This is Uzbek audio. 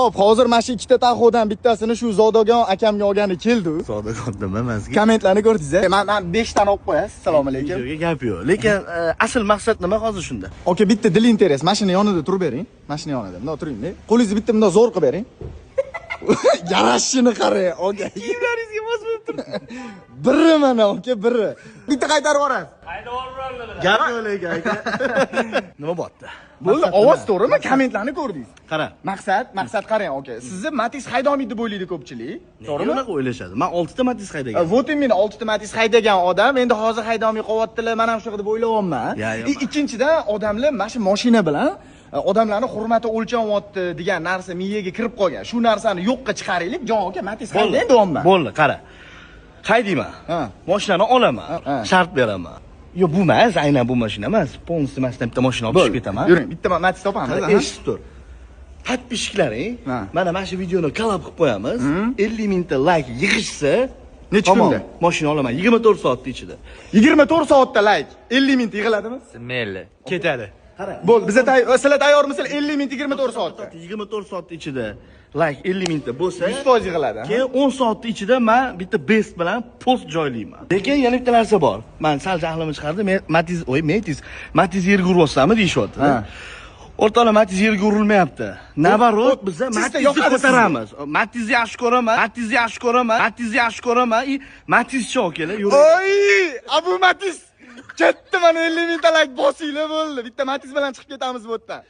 Hop, hozir mana shu ikkita taxodan bittasini shu Zodagon akamga olgani keldi. Zodagon nimamizga? Kommentlarni ko'rdingiz-a? Men 5 tani olib qo'yasiz. Assalomu alaykum. Videoga gap yo'q. Lekin asl maqsad nima hozir shunda? Oka, bitta dil interes. Mashina yonida turib bering. Mashina yonida. Bundoq turing-da. Qo'lingizni bitta bundoq zo'r qilib bering. Yarashishini qarang, oka. Kiyimlaringizga mos bo'lib turibdi. Biri mana, oka, biri. Bitta qaytarib yuborasiz. Qayda yuborurlar. Gap yo'q lekin aka. Nima bo'pti? Bo'ldi, ovoz to'g'rimi? Kommentlarni ko'rdingiz. Qara. Maqsad qarang, oka. Sizni Matiz haydolmaydi deb o'ylaydi ko'pchilik. To'g'rimi? Unaqa o'ylashadi. Men 6 ta Matiz haydagan. Вот именно 6 ta Matiz haydagan odam endi hozir haydolmay qolyaptilar, mana shunaqa deb o'ylayapman. Ikkinchidan, odamlar mana shu mashina bilan odamlarni hurmati o'lchanyapti degan narsa miyaga kirib qolgan. Shu narsani yo'qqa chiqaraylik, jon aka, Matiz hayday deyapman. Bo'ldi, qara. Haydayman. Mashinani olaman. Shart beraman. Yo, bu emas, aynan bu mashina emas. Polностью masdan bitta mashina olib chiqib ketaman. Yuring, bitta Matiz topamiz. Eshitib tur. Tatbishklaring, mana shu videoni kolab qilib qo'yamiz. 50 mingta like yig'ishsa, necha kunda mashina olaman 24 soat ichida. 24 soatda like 50 mingta yig'iladimi? Mayli, ketadi. Qara. Bo'l, bizlar sizlar tayyormisizlar? 50 mingta 24 soatda. 24 soat ichida like 50 mingta bo'lsa, 100% yig'iladi. Keyin 10 soat ichida men bitta best bilan post joylayman. Lekin yana bitta narsa bor. Men sal jahlimni chiqardim. Matiz yerga uryapsanmi deyishyapti. O'rtoqlar, Matiz yerga urilmayapti. Navarot biza Matizni ko'taramiz. Matizni yaxshi ko'raman. Matizchi okalar, yurib. Oy, Abu Matiz. Ketdi, mana 50 mingta like bosinglar bo'ldi. Bitta Matiz bilan chiqib ketamiz bu yerdan.